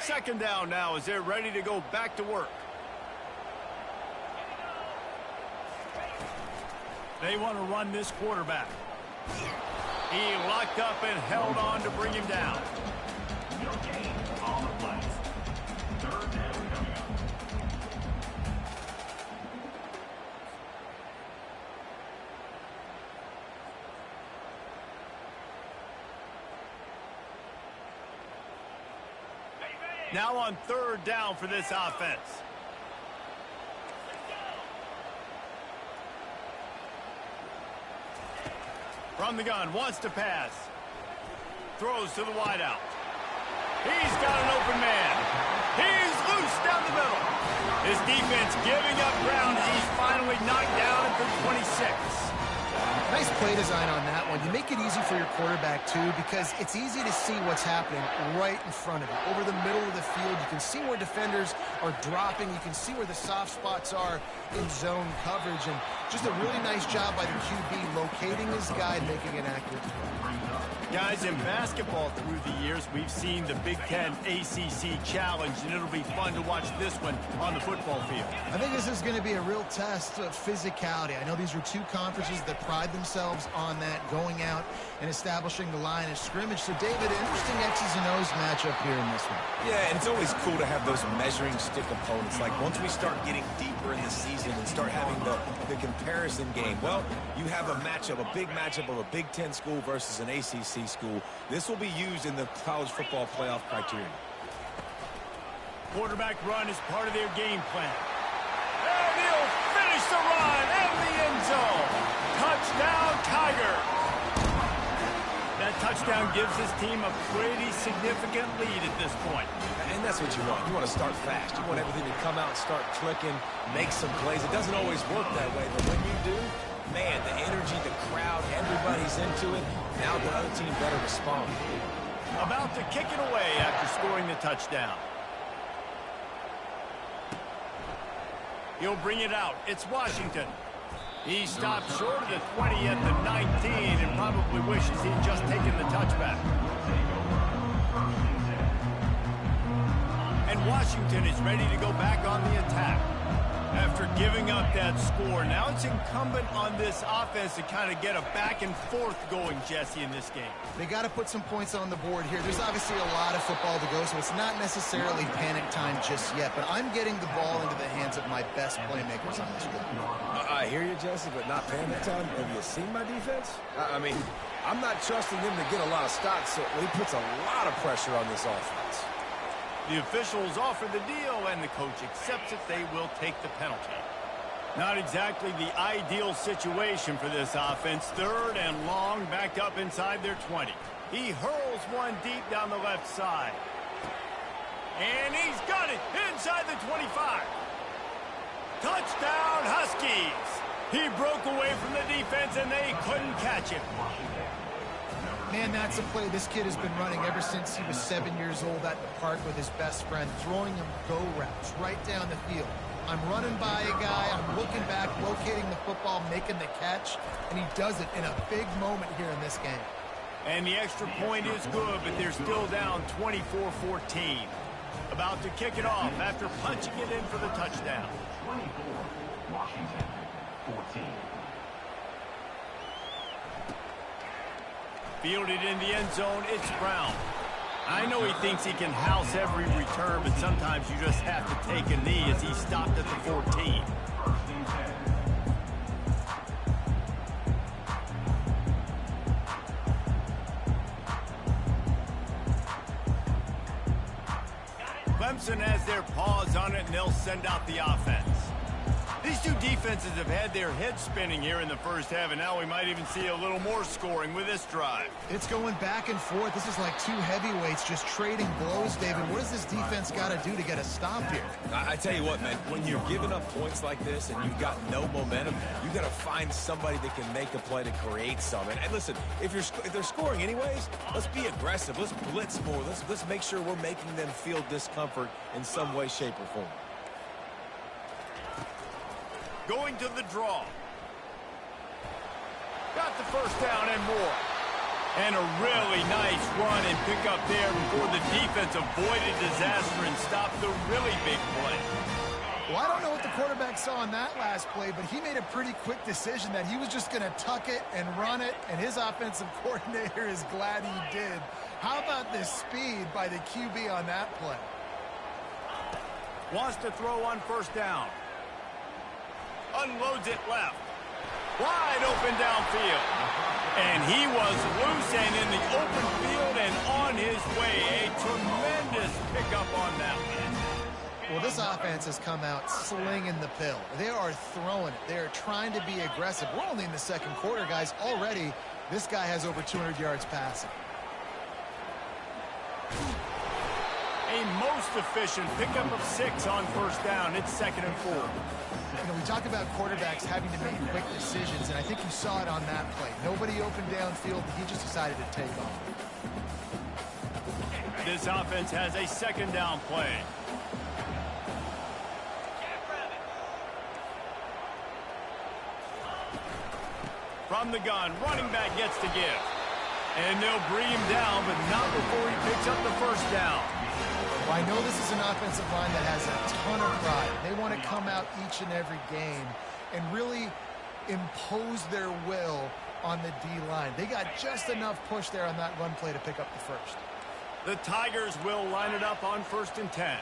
Second down now as they're ready to go back to work. They want to run this quarterback. He locked up and held on to bring him down. No gain on the play. Third down coming up. Now on third down for this offense. From the gun, wants to pass. Throws to the wideout. He's got an open man. He's loose down the middle. His defense giving up ground as he's finally knocked down at the 26. Nice play design on that one. You make it easy for your quarterback, too, because it's easy to see what's happening right in front of you. Over the middle of the field, you can see where defenders are dropping. You can see where the soft spots are in zone coverage. And just a really nice job by the QB locating his guy and making an accurate throw. Guys, in basketball through the years, we've seen the Big Ten ACC Challenge, and it'll be fun to watch this one on the football field. I think this is going to be a real test of physicality. I know these are two conferences that pride themselves on that, going out and establishing the line of scrimmage. So, David, interesting X's and O's matchup here in this one. Yeah, and it's always cool to have those measuring stick opponents. Like, once we start getting deeper in the season and start having the comparison game, well, you have a matchup, a big matchup of a Big Ten school versus an ACC school. This will be used in the college football playoff criteria. Quarterback run is part of their game plan. And he'll finish the run in the end zone. Touchdown, Tiger. That touchdown gives his team a pretty significant lead at this point. And that's what you want. You want to start fast. You want everything to come out and start clicking, make some plays. It doesn't always work that way, but when you do, man, the energy, the crowd, everybody's into it. Now the other team better respond. About to kick it away after scoring the touchdown. He'll bring it out. It's Washington. He stopped short of the 20 at the 19 and probably wishes he'd just taken the touchback. And Washington is ready to go back on the attack. After giving up that score, now it's incumbent on this offense to kind of get a back and forth going, Jesse, in this game. They got to put some points on the board here. There's obviously a lot of football to go, so it's not necessarily panic time just yet, but I'm getting the ball into the hands of my best playmakers on this field. I hear you, Jesse, but not panic time. Have you seen my defense? I mean, I'm not trusting them to get a lot of stops, so he puts a lot of pressure on this offense. The officials offer the deal, and the coach accepts it. They will take the penalty. Not exactly the ideal situation for this offense. Third and long, back up inside their 20. He hurls one deep down the left side. And he's got it inside the 25. Touchdown, Huskies. He broke away from the defense, and they couldn't catch him. Man, that's a play this kid has been running ever since he was 7 years old at the park with his best friend, throwing him go routes right down the field. I'm running by a guy, I'm looking back, locating the football, making the catch, and he does it in a big moment here in this game. And the extra point is good, but they're still down 24-14. About to kick it off after punching it in for the touchdown. 24, Washington, 14. Fielded in the end zone, it's Brown. I know he thinks he can house every return, but sometimes you just have to take a knee as he stopped at the 14. Clemson has their paws on it, and they'll send out the offense. These two defenses have had their heads spinning here in the first half, and now we might even see a little more scoring with this drive. It's going back and forth. This is like two heavyweights just trading blows, David. What does this defense got to do to get a stop here? I tell you what, man, when you're giving up points like this and you've got no momentum, you got to find somebody that can make a play to create some. And listen, if they're scoring anyways, let's be aggressive. Let's blitz more. Let's make sure we're making them feel discomfort in some way, shape, or form. Going to the draw. Got the first down and more. And a really nice run and pick up there before the defense avoided disaster and stopped the really big play. Well, I don't know what the quarterback saw on that last play, but he made a pretty quick decision that he was just going to tuck it and run it, and his offensive coordinator is glad he did. How about the speed by the QB on that play? Wants to throw on first down. Unloads it left. Wide open downfield. And he was loose and in the open field and on his way. A tremendous pickup on that one. Well, this offense has come out slinging the pill. They are throwing it. They are trying to be aggressive. We're only in the second quarter, guys. Already, this guy has over 200 yards passing. A most efficient pickup of 6 on first down. It's 2nd and 4. You know, we talk about quarterbacks having to make quick decisions, and I think you saw it on that play. Nobody opened downfield. He just decided to take off. This offense has a 2nd down play. From the gun, running back gets to give. And they'll bring him down, but not before he picks up the first down. Well, I know this is an offensive line that has a ton of pride. They want to come out each and every game and really impose their will on the D-line. They got just enough push there on that run play to pick up the first. The Tigers will line it up on 1st and 10.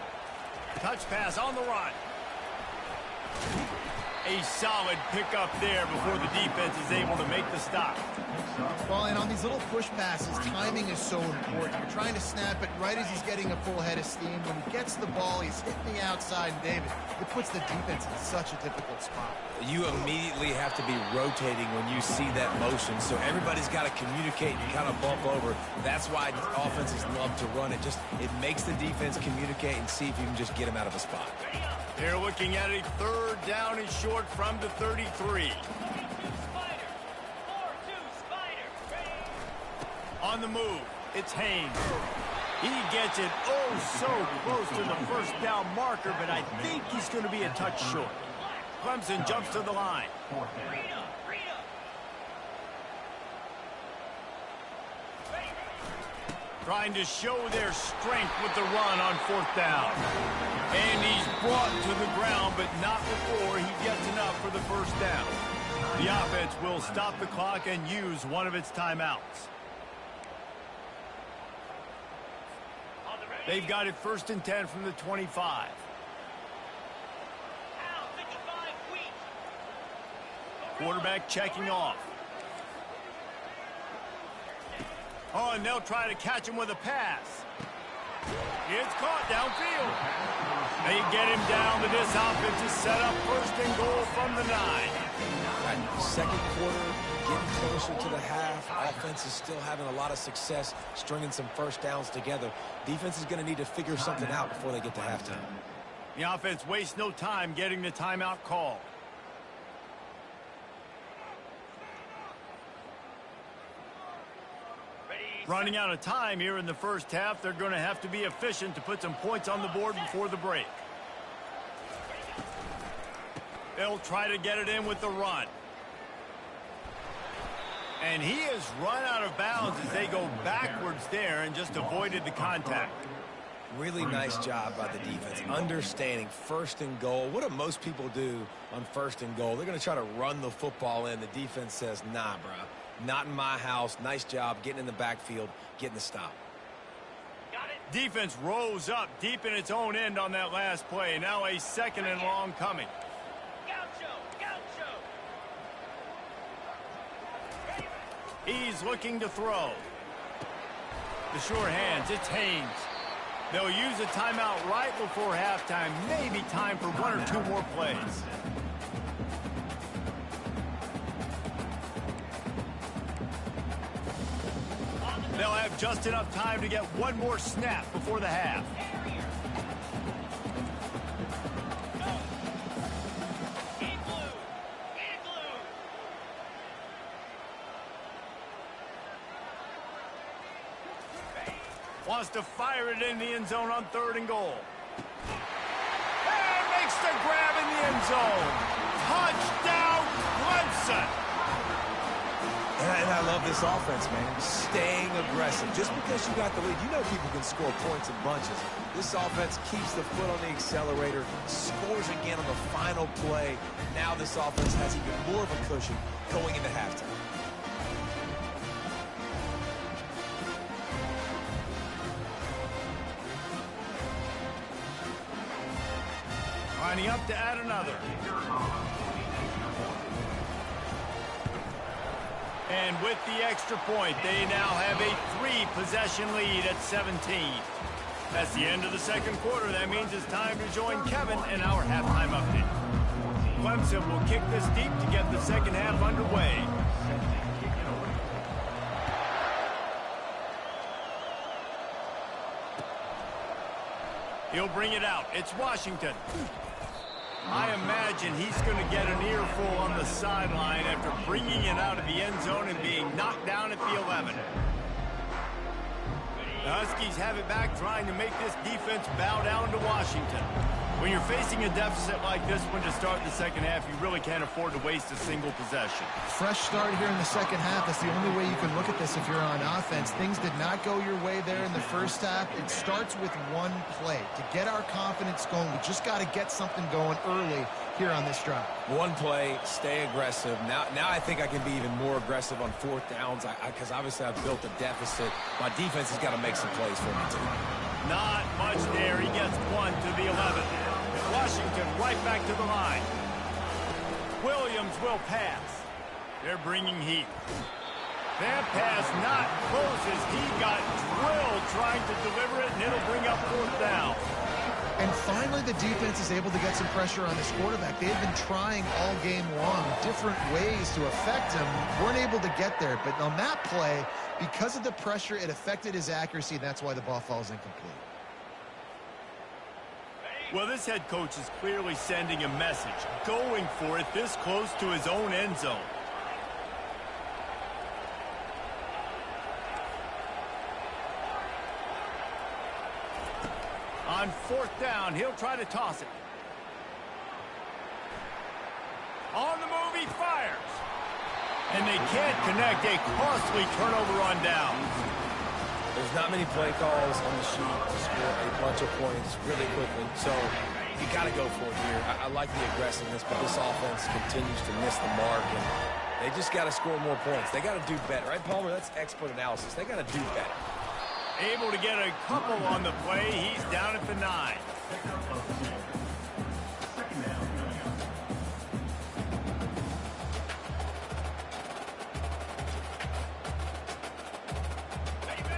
Touch pass on the run. A solid pickup there before the defense is able to make the stop. Well, and on these little push passes, timing is so important. You're trying to snap it right as he's getting a full head of steam. When he gets the ball, he's hitting the outside, and David, it puts the defense in such a difficult spot. You immediately have to be rotating when you see that motion, so everybody's got to communicate and kind of bump over. That's why offenses love to run it. It makes the defense communicate and see if you can just get him out of a spot. They're looking at a 3rd down and short from the 33. On the move, it's Haynes. He gets it so close to the first down marker, but I think he's going to be a touch short. Clemson jumps to the line. Trying to show their strength with the run on 4th down. And he's brought to the ground, but not before he gets enough for the first down. The offense will stop the clock and use one of its timeouts. They've got it 1st and 10 from the 25. Quarterback checking off. Oh, and they'll try to catch him with a pass. It's caught downfield. They get him down, but this offense is set up 1st and goal from the 9. Right, second quarter, getting closer to the half. Offense is still having a lot of success stringing some first downs together. Defense is going to need to figure something out before they get to halftime. The offense wastes no time getting the timeout call. Running out of time here in the first half. They're going to have to be efficient to put some points on the board before the break. They'll try to get it in with the run. And he has run out of bounds as they go backwards there and just avoided the contact. Really nice job by the defense, understanding 1st and goal. What do most people do on 1st and goal? They're going to try to run the football in. The defense says, nah, bro. Not in my house. Nice job getting in the backfield, getting the stop. Defense rose up deep in its own end on that last play. Now a 2nd and long coming. He's looking to throw. The sure hands, it's Haynes. They'll use a timeout right before halftime. Maybe time for 1 or 2 more plays. They'll have just enough time to get 1 more snap before the half. Wants to fire it in the end zone on 3rd and goal. And makes the grab in the end zone. Touchdown, Clemson. And I love this offense, man. Staying aggressive. Just because you got the lead, you know people can score points in bunches. This offense keeps the foot on the accelerator, scores again on the final play. Now this offense has even more of a cushion going into halftime. Lining up to add another. And with the extra point, they now have a 3-possession lead at 17. That's the end of the second quarter. That means it's time to join Kevin in our halftime update. Clemson will kick this deep to get the second half underway. He'll bring it out. It's Washington. I imagine he's going to get an earful on the sideline after bringing it out of the end zone and being knocked down at the 11. The Huskies have it back, trying to make this defense bow down to Washington. When you're facing a deficit like this one to start the second half, you really can't afford to waste a single possession. Fresh start here in the second half. That's the only way you can look at this if you're on offense. Things did not go your way there in the first half. It starts with one play. To get our confidence going, we just got to get something going early here on this drive. One play, stay aggressive. Now I think I can be even more aggressive on fourth downs because obviously I've built a deficit. My defense has got to make some plays for me too. Not much there. He gets one to the 11. Washington right back to the line. Williams will pass. They're bringing heat. That pass not close as he got drilled trying to deliver it, and it'll bring up fourth down. And finally, the defense is able to get some pressure on this quarterback. They've been trying all game long different ways to affect him. Weren't able to get there. But on that play, because of the pressure, it affected his accuracy. That's why the ball falls incomplete. Well, this head coach is clearly sending a message, going for it this close to his own end zone. On fourth down, he'll try to toss it. On the move, he fires. And they can't connect. A costly turnover on downs. There's not many play calls on the sheet to score a bunch of points really quickly, so you got to go for it here. I like the aggressiveness, but this offense continues to miss the mark, and they just got to score more points. They got to do better, right, Palmer? That's expert analysis. They got to do better. Able to get a couple on the play. He's down at the 9.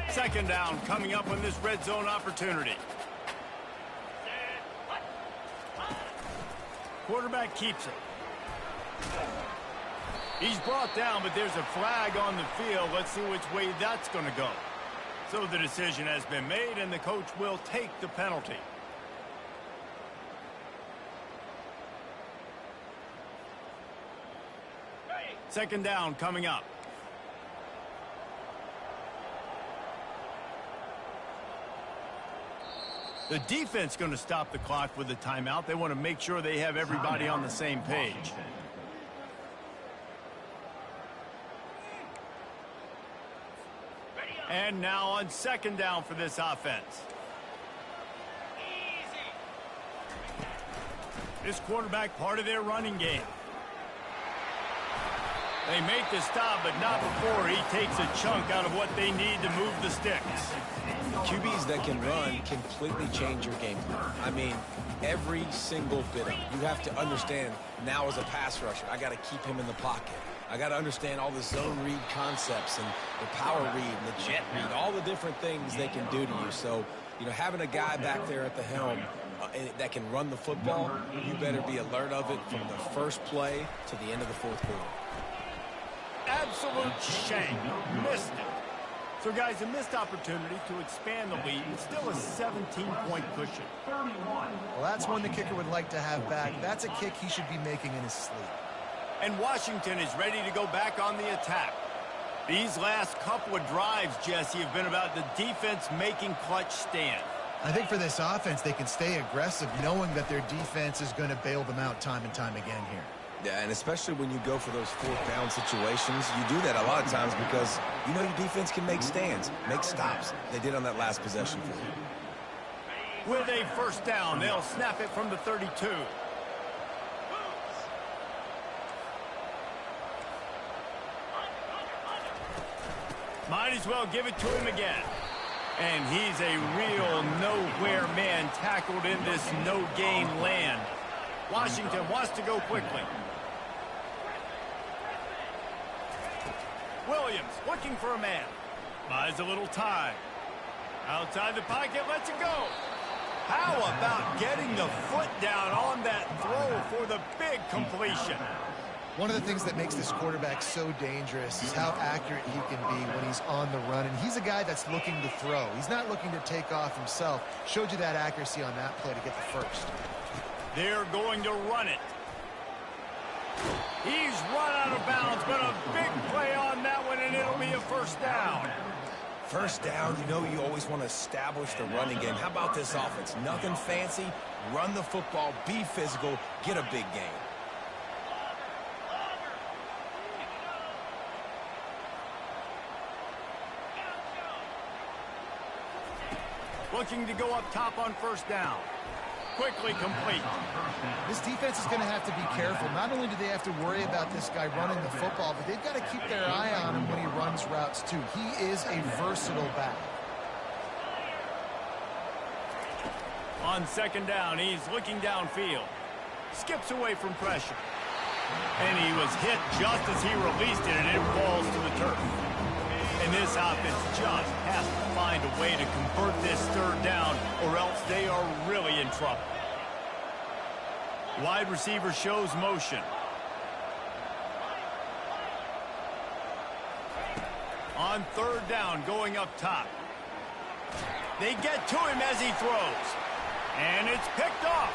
Second down coming up on this red zone opportunity. Quarterback keeps it. He's brought down, but there's a flag on the field. Let's see which way that's going to go. So the decision has been made, and the coach will take the penalty. Second down coming up. The defense going to stop the clock with the timeout. They want to make sure they have everybody on the same page. And now on second down for this offense. This quarterback part of their running game. They make the stop, but not before he takes a chunk out of what they need to move the sticks. QBs that can run completely change your game plan. I mean, every single bit of it. You have to understand now as a pass rusher, I got to keep him in the pocket. I got to understand all the zone read concepts and the power read and the jet read, all the different things they can do to you. So, you know, having a guy back there at the helm that can run the football, you better be alert of it from the first play to the end of the fourth quarter. Absolute shank. Missed it. So, guys, a missed opportunity to expand the lead. It's still a 17-point cushion. Well, that's one the kicker would like to have back. That's a kick he should be making in his sleep. And Washington is ready to go back on the attack. These last couple of drives, Jesse, have been about the defense making clutch stand. I think for this offense, they can stay aggressive knowing that their defense is going to bail them out time and time again here. Yeah, and especially when you go for those fourth down situations, you do that a lot of times because you know your defense can make stands, make stops. They did on that last possession for you. With a first down, they'll snap it from the 32. Might as well give it to him again. And he's a real nowhere man tackled in this no-gain land. Washington wants to go quickly. Williams looking for a man. Buys a little time. Outside the pocket, lets it go. How about getting the foot down on that throw for the big completion? One of the things that makes this quarterback so dangerous is how accurate he can be when he's on the run. And he's a guy that's looking to throw. He's not looking to take off himself. Showed you that accuracy on that play to get the first. They're going to run it. He's run out of bounds, but a big play on that one, and it'll be a first down. First down, you know you always want to establish the running game. How about this offense? Nothing fancy. Run the football, be physical, get a big gain. Looking to go up top on first down. Quickly complete. This defense is going to have to be careful. Not only do they have to worry about this guy running the football, but they've got to keep their eye on him when he runs routes too. He is a versatile back. On second down, he's looking downfield. Skips away from pressure. And he was hit just as he released it, and it falls to the turf. And this offense just has to find a way to convert this third down, or else they are really in trouble. Wide receiver shows motion. On third down, going up top. They get to him as he throws. And it's picked off.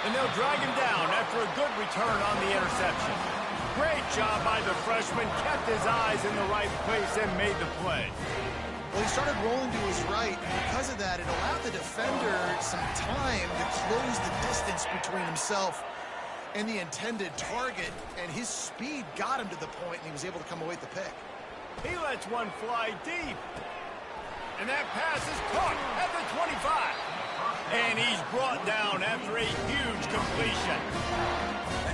And they'll drag him down after a good return on the interception. Great job by the freshman. Kept his eyes in the right place and made the play. Well, he started rolling to his right, and because of that, it allowed the defender some time to close the distance between himself and the intended target, and his speed got him to the point, and he was able to come away with the pick. He lets one fly deep. And that pass is caught at the 25. And he's brought down after a huge completion.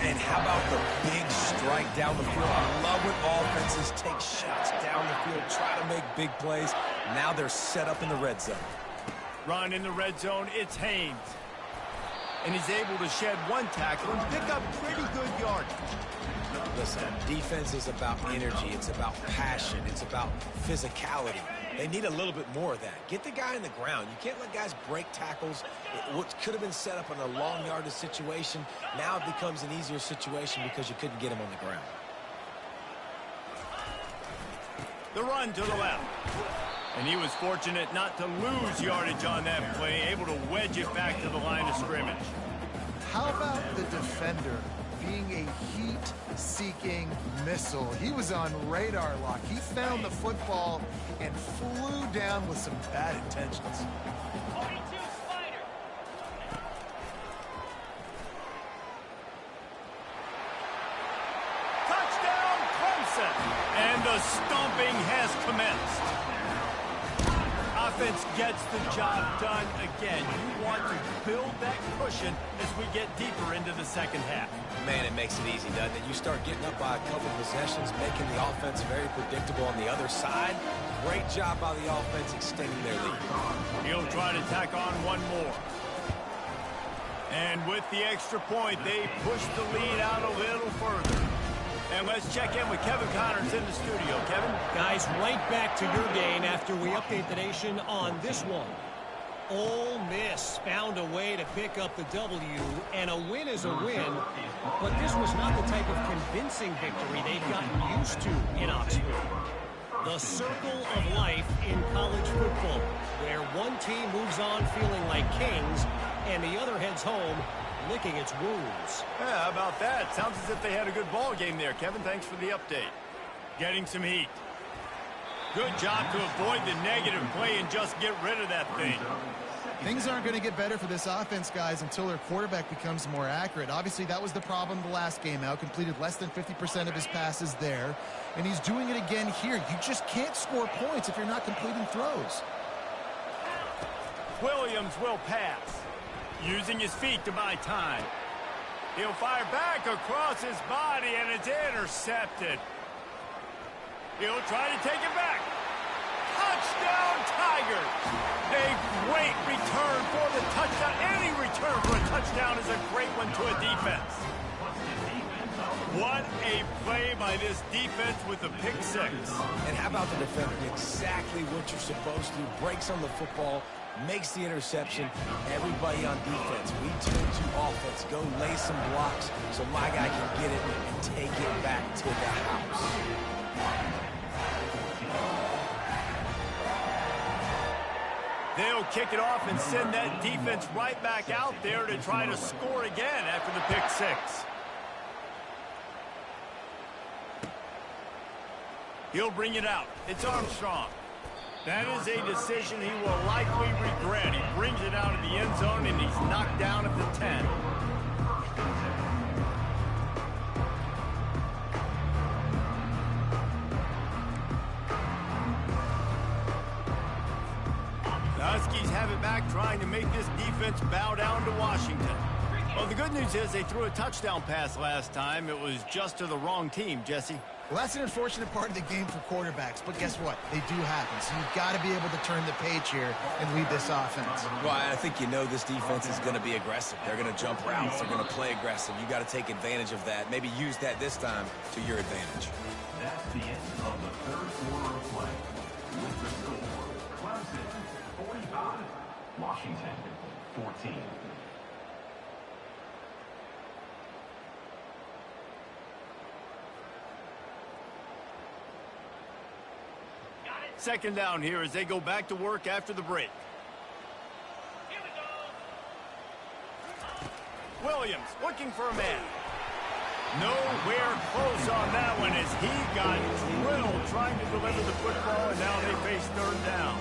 And how about the big strike down the field? I love when offenses take shots down the field, try to make big plays. Now they're set up in the red zone. Run in the red zone, it's Haynes. And he's able to shed one tackle and pick up pretty good yardage. Listen, defense is about energy. It's about passion. It's about physicality. They need a little bit more of that. Get the guy in the ground. You can't let guys break tackles. What could have been set up in a long yardage situation, now it becomes an easier situation because you couldn't get him on the ground. The run to the left. And he was fortunate not to lose yardage on that play, able to wedge it back to the line of scrimmage. How about the defender being a heat-seeking missile? He was on radar lock. He found the football and flew down with some bad intentions. Touchdown, Clemson! And the stomping has commenced. Offense gets the job done again. You want to build that cushion as we get deeper into the second half. Man, it makes it easy, doesn't it? You start getting up by a couple possessions, making the offense very predictable on the other side. Great job by the offense extending their lead. He'll try to tack on one more. And with the extra point, they push the lead out a little further. And let's check in with Kevin Connors in the studio. Kevin? Guys, right back to your game after we update the nation on this one. Ole Miss found a way to pick up the W, and a win is a win, but this was not the type of convincing victory they've gotten used to in Oxford. The circle of life in college football, where one team moves on feeling like kings, and the other heads home licking its wounds. Yeah, how about that? Sounds as if they had a good ball game there. Kevin, thanks for the update. Getting some heat. Good job to avoid the negative play and just get rid of that thing. Things aren't going to get better for this offense, guys, until their quarterback becomes more accurate. Obviously, that was the problem the last game out. Completed less than 50% of his passes there. And he's doing it again here. You just can't score points if you're not completing throws. Williams will pass, using his feet to buy time. He'll fire back across his body, and it's intercepted. He'll try to take it back. Touchdown, Tigers! A great return for the touchdown. Any return for a touchdown is a great one to a defense. What a play by this defense with the pick six. And how about the defender? Exactly what you're supposed to do. Breaks on the football, makes the interception. Everybody on defense, we turn to offense. Go lay some blocks so my guy can get it and take it back to the house. They'll kick it off and send that defense right back out there to try to score again after the pick six. He'll bring it out. It's Armstrong. That is a decision he will likely regret. He brings it out of the end zone, and he's knocked down at the 10. Huskies have it back, trying to make this defense bow down to Washington. Well, the good news is they threw a touchdown pass last time. It was just to the wrong team, Jesse. Well, that's an unfortunate part of the game for quarterbacks, but guess what? They do happen, so you've got to be able to turn the page here and lead this offense. Well, I think you know this defense is going to be aggressive. They're going to jump routes. They're going to play aggressive. You got to take advantage of that. Maybe use that this time to your advantage. That's the end of the third quarter of play. With the score, Clemson 45, Washington 14. Second down here as they go back to work after the break. Williams looking for a man. Nowhere close on that one as he got drilled trying to deliver the football, and now they face third down.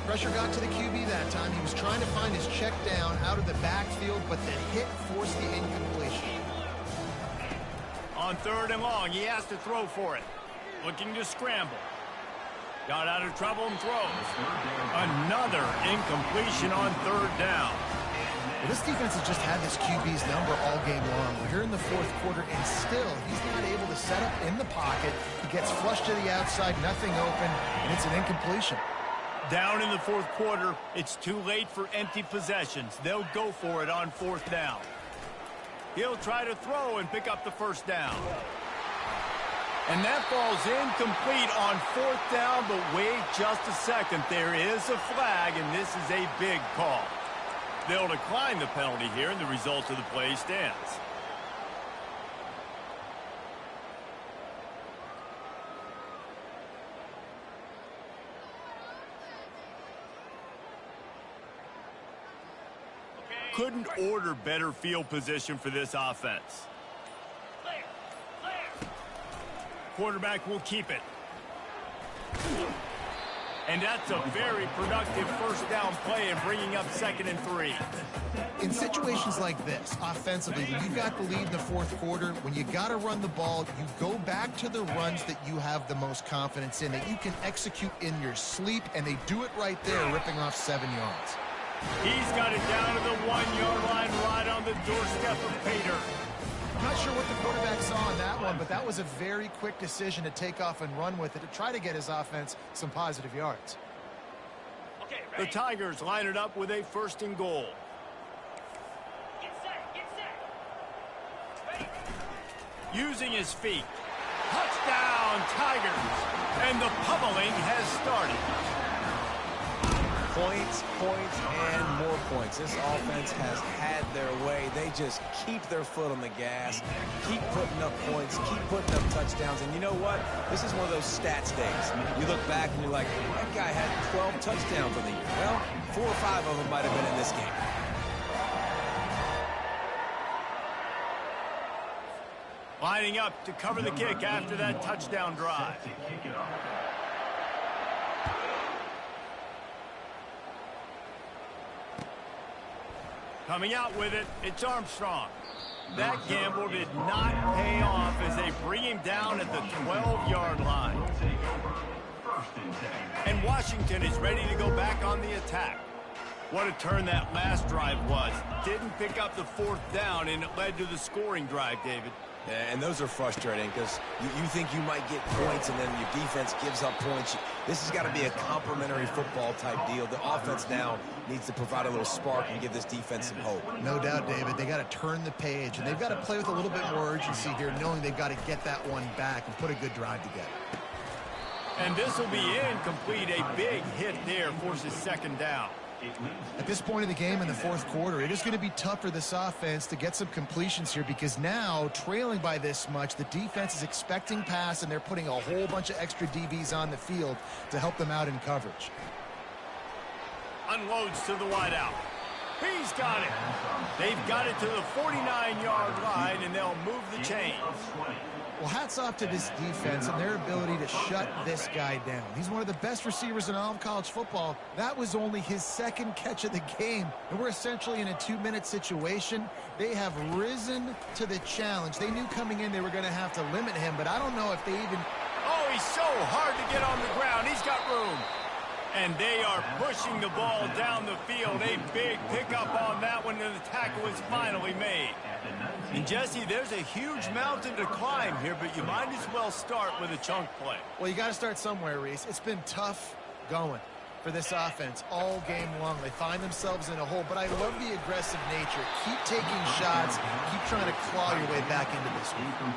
Pressure got to the QB that time. He was trying to find his check down out of the backfield, but the hit forced the incompletion. On third and long, he has to throw for it. Looking to scramble. Got out of trouble and throws. Another incompletion on third down. Well, this defense has just had this QB's number all game long. We're here in the fourth quarter, and still, he's not able to set up in the pocket. He gets flushed to the outside, nothing open, and it's an incompletion. Down in the fourth quarter, it's too late for empty possessions. They'll go for it on fourth down. He'll try to throw and pick up the first down. And that falls incomplete on fourth down, but wait just a second. There is a flag, and this is a big call. They'll decline the penalty here, and the result of the play stands. Couldn't order better field position for this offense. Quarterback will keep it. And that's a very productive first down play and bringing up 2nd and 3. In situations like this, offensively, when you've got the lead in the fourth quarter, when you got to run the ball, you go back to the runs that you have the most confidence in, that you can execute in your sleep, and they do it right there, ripping off 7 yards. He's got it down to the 1-yard line right on the doorstep of Pater. I'm not sure what the quarterback saw on that one, but that was a very quick decision to take off and run with it to try to get his offense some positive yards. The Tigers line it up with a 1st and goal. Get set. Using his feet. Touchdown, Tigers. And the pummeling has started. Points, points, and more points. This offense has had their way. They just keep their foot on the gas, keep putting up points, keep putting up touchdowns. And you know what? This is one of those stats days. You look back and you're like, that guy had 12 touchdowns on the year. Well, 4 or 5 of them might have been in this game. Lining up to cover the kick after that touchdown drive. Coming out with it, it's Armstrong. That gamble did not pay off as they bring him down at the 12-yard line. And Washington is ready to go back on the attack. What a turn that last drive was. Didn't pick up the 4th down, and it led to the scoring drive, David. Yeah, and those are frustrating because you think you might get points and then your defense gives up points. This has got to be a complementary football type deal. The offense now needs to provide a little spark and give this defense some hope. No doubt, David. They got to turn the page, and they've got to play with a little bit more urgency here, knowing they've got to get that one back and put a good drive together. And this will be incomplete. A big hit there forces 2nd down. At this point in the game in the 4th quarter, it is going to be tough for this offense to get some completions here because now, trailing by this much, the defense is expecting pass, and they're putting a whole bunch of extra DBs on the field to help them out in coverage. Unloads to the wideout. He's got it. They've got it to the 49-yard line, and they'll move the chains. Well, hats off to this defense and their ability to shut this guy down. He's one of the best receivers in all of college football. That was only his 2nd catch of the game, and we're essentially in a 2-minute situation. They have risen to the challenge. They knew coming in they were going to have to limit him, but I don't know if they even... Oh, he's so hard to get on the ground. He's got room. And they are pushing the ball down the field. A big pickup on that one, and the tackle is finally made. And, Jesse, there's a huge mountain to climb here, but you might as well start with a chunk play. Well, you got to start somewhere, Reese. It's been tough going for this offense all game long. They find themselves in a hole, but I love the aggressive nature. Keep taking shots. Keep trying to claw your way back into this one.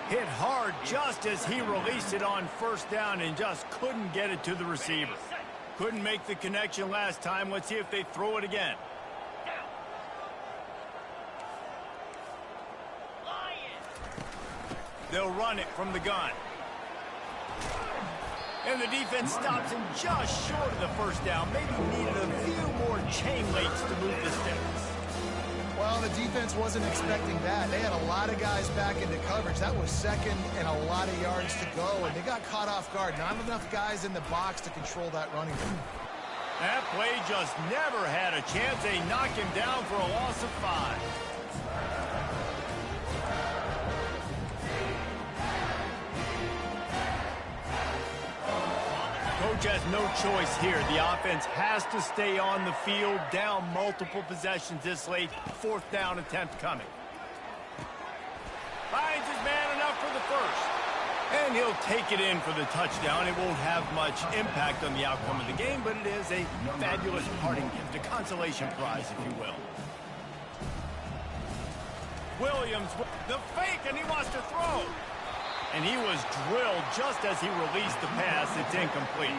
Hit hard just as he released it on 1st down and just couldn't get it to the receiver. Couldn't make the connection last time. Let's see if they throw it again. They'll run it from the gun. And the defense stops him just short of the 1st down. Maybe needed a few more chain links to move the sticks. Well, the defense wasn't expecting that. They had a lot of guys back into coverage. That was 2nd and a lot of yards to go, and they got caught off guard. Not enough guys in the box to control that running game. That play just never had a chance. They knock him down for a loss of 5. Coach has no choice here. The offense has to stay on the field, down multiple possessions this late. 4th down attempt coming. Finds his man enough for the 1st. And he'll take it in for the touchdown. It won't have much impact on the outcome of the game, but it is a fabulous parting gift, a consolation prize, if you will. Williams, the fake, and he wants to throw. And he was drilled just as he released the pass. It's incomplete.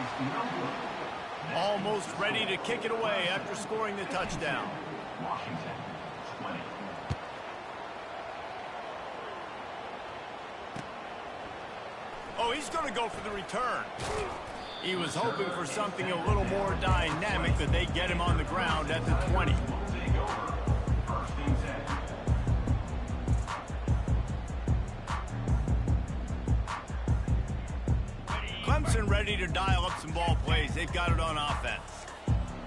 Almost ready to kick it away after scoring the touchdown. Washington, 20. Oh, he's going to go for the return. He was hoping for something a little more dynamic, but they get him on the ground at the 20. Clemson ready to dial up some ball plays. They've got it on offense.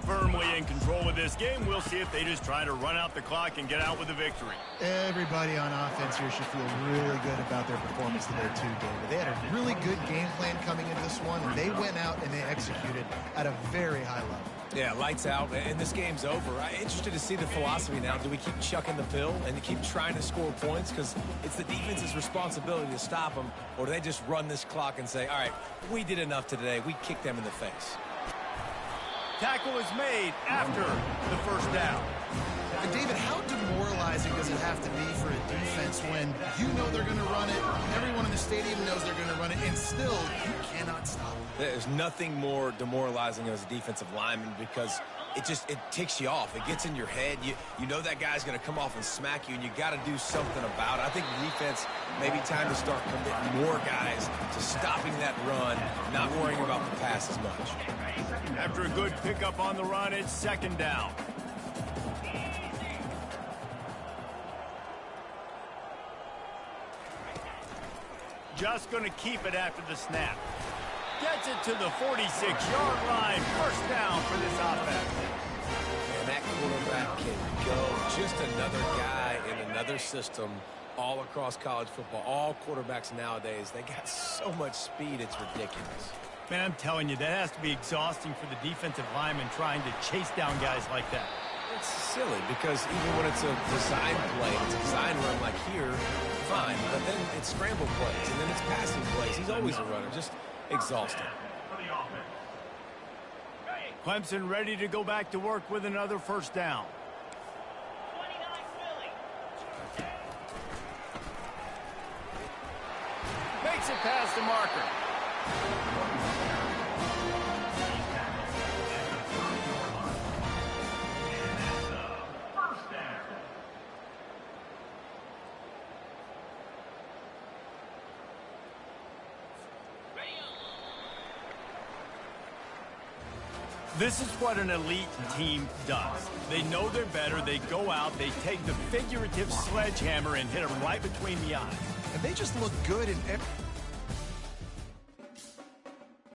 Firmly in control of this game. We'll see if they just try to run out the clock and get out with a victory. Everybody on offense here should feel really good about their performance today too, David. They had a really good game plan coming into this one, and they went out and they executed at a very high level. Yeah, lights out, and this game's over. I'm interested to see the philosophy now. Do we keep chucking the pill and keep trying to score points because it's the defense's responsibility to stop them, or do they just run this clock and say, all right, we did enough today. We kicked them in the face. Tackle is made after the 1st down. And David, how demoralizing does it have to be for a defense when you know they're going to run it, everyone in the stadium knows they're going to run it, and still you cannot stop it? There's nothing more demoralizing as a defensive lineman because it ticks you off. It gets in your head. You know that guy's going to come off and smack you, and you got to do something about it. I think the defense maybe time to start committing more guys to stopping that run, not worrying about the pass as much. After a good pickup on the run, it's 2nd down. Just going to keep it after the snap. Gets it to the 46-yard line. 1st down for this offense. And that quarterback can go just another guy in another system all across college football. All quarterbacks nowadays, they got so much speed, it's ridiculous. Man, I'm telling you, that has to be exhausting for the defensive lineman trying to chase down guys like that. It's silly because even when it's a design play, it's a design run like here, fine. But then it's scramble plays, and then it's passing plays. He's always a runner, just exhausting. Clemson ready to go back to work with another first down. Makes it past the marker. This is what an elite team does. They know they're better. They go out. They take the figurative sledgehammer and hit them right between the eyes. And they just look good in every